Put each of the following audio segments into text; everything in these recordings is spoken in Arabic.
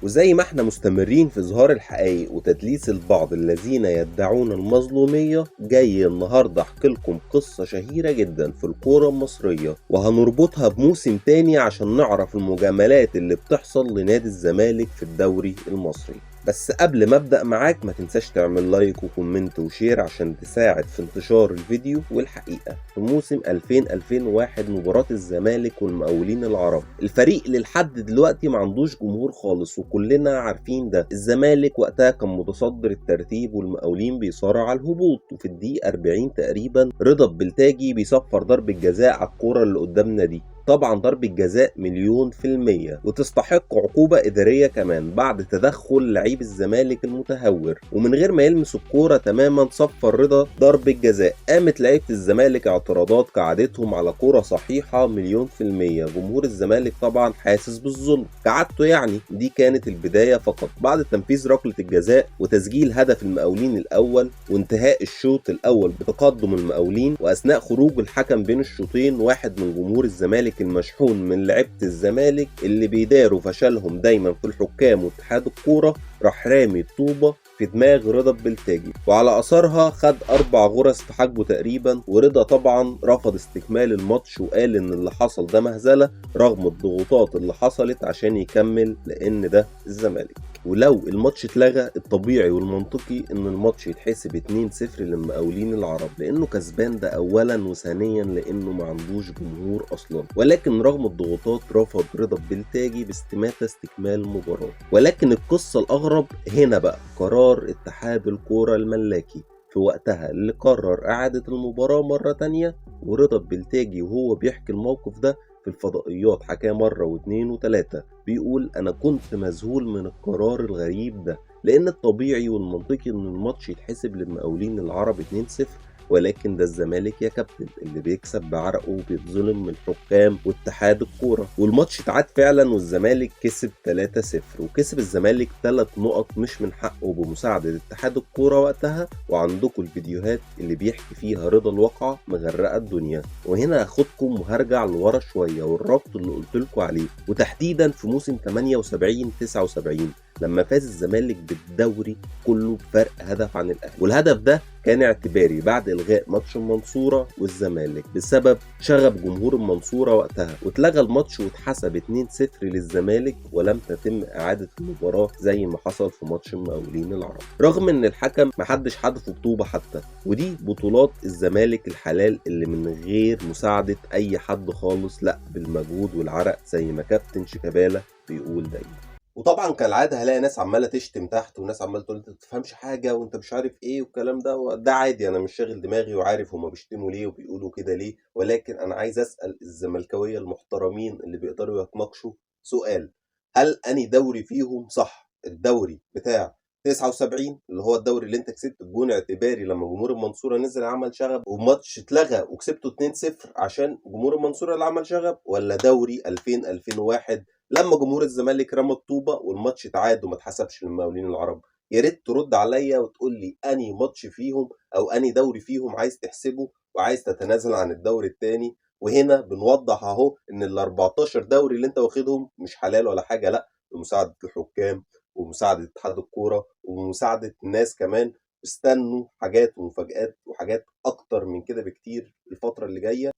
وزي ما احنا مستمرين في إظهار الحقائق وتدليس البعض الذين يدعون المظلومية، جاي النهاردة أحكي لكم قصة شهيرة جدا في الكورة المصرية، وهنربطها بموسم تاني عشان نعرف المجاملات اللي بتحصل لنادي الزمالك في الدوري المصري. بس قبل ما ابدأ معاك ما تنساش تعمل لايك وكومنت وشير عشان تساعد في انتشار الفيديو. والحقيقة في موسم 2000-2001 مباراة الزمالك والمقاولين العرب، الفريق اللي لحد دلوقتي ما عندوش جمهور خالص وكلنا عارفين ده. الزمالك وقتها كان متصدر الترتيب والمقاولين بيصارع على الهبوط، وفي الدقيقة 40 تقريبا رضا البلتاجي بيصفر ضربة جزاء على الكورة اللي قدامنا دي. طبعا ضربة جزاء 100% وتستحق عقوبة إدارية كمان بعد تدخل لعيب الزمالك المتهور، ومن غير ما يلمس الكورة تماما صفر رضا ضربة جزاء. قامت لعيبة الزمالك اعتراضات كعادتهم على كورة صحيحة 100%. جمهور الزمالك طبعا حاسس بالظلم كعادته، يعني دي كانت البداية فقط. بعد تنفيذ ركلة الجزاء وتسجيل هدف المقاولين الأول وانتهاء الشوط الأول بتقدم المقاولين، وأثناء خروج الحكم بين الشوطين واحد من جمهور الزمالك المشحون من لعيبة الزمالك اللي بيداروا فشلهم دايما في الحكام واتحاد الكورة راح رامي الطوبة في دماغ رضا البلتاجي، وعلى اثرها خد 4 غرز في حاجبه تقريبا. ورضا طبعا رفض استكمال الماتش وقال ان اللي حصل ده مهزله رغم الضغوطات اللي حصلت عشان يكمل، لان ده الزمالك. ولو الماتش اتلغى الطبيعي والمنطقي ان الماتش يتحسب 2-0 للمقاولين العرب، لانه كسبان ده اولا، وثانيا لانه ما عندوش جمهور اصلا. ولكن رغم الضغوطات رفض رضا البلتاجي باستماتة استكمال المباراة. ولكن القصة الاغرب هنا بقى قرار اتحاد الكورة الملاكي في وقتها اللي قرر اعادة المباراة مرة تانية. ورضا البلتاجي وهو بيحكي الموقف ده في الفضائيات حكاه مرة واتنين وتلاتة، بيقول أنا كنت مذهول من القرار الغريب ده، لأن الطبيعي والمنطقي إن الماتش يتحسب للمقاولين العرب 2-0، ولكن ده الزمالك يا كابتن اللي بيكسب بعرقه وبيتظلم من الحكام واتحاد الكورة. والماتش اتعاد فعلا والزمالك كسب 3-0، وكسب الزمالك 3 نقط مش من حقه بمساعدة اتحاد الكورة وقتها. وعندكم الفيديوهات اللي بيحكي فيها رضا الواقعة مغرقة الدنيا. وهنا هاخدكم وهرجع لورا شوية والربط اللي قلتلكوا عليه، وتحديدا في موسم 78-79 لما فاز الزمالك بالدوري كله بفرق هدف عن الاهلي. والهدف ده كان اعتباري بعد الغاء ماتش المنصوره والزمالك بسبب شغب جمهور المنصوره وقتها، واتلغى الماتش واتحسب 2-0 للزمالك، ولم تتم اعاده المباراه زي ما حصل في ماتش المقاولين العرب، رغم ان الحكم محدش حدفه بطوبه حتى. ودي بطولات الزمالك الحلال اللي من غير مساعده اي حد خالص، لا بالمجهود والعرق زي ما كابتن شيكابالا بيقول دايما. وطبعا كالعاده هلاقي ناس عماله تشتم تحت وناس عماله تقول انت ما بتفهمش حاجه وانت مش عارف ايه والكلام ده عادي، انا مش شاغل دماغي وعارف هما بيشتموا ليه وبيقولوا كده ليه. ولكن انا عايز اسال الزملكاويه المحترمين اللي بيقدروا يتناقشوا سؤال: هل اني دوري فيهم صح؟ الدوري بتاع 79 اللي هو الدوري اللي انت كسبت بجون اعتباري لما جمهور المنصوره نزل عمل شغب وماتش اتلغى وكسبته 2-0 عشان جمهور المنصوره اللي عمل شغب، ولا دوري 2000-2001 لما جمهور الزمالك رمى الطوبه والماتش اتعاد وما اتحسبش للمقاولين العرب؟ يا ريت ترد عليا وتقول لي انهي ماتش فيهم او انهي دوري فيهم عايز تحسبه وعايز تتنازل عن الدوري الثاني. وهنا بنوضح اهو ان ال 14 دوري اللي انت واخدهم مش حلال ولا حاجه، لا، بمساعده الحكام ومساعده اتحاد الكوره ومساعده الناس كمان. استنوا حاجات ومفاجآت وحاجات اكتر من كده بكتير الفتره اللي جايه.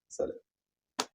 سلام.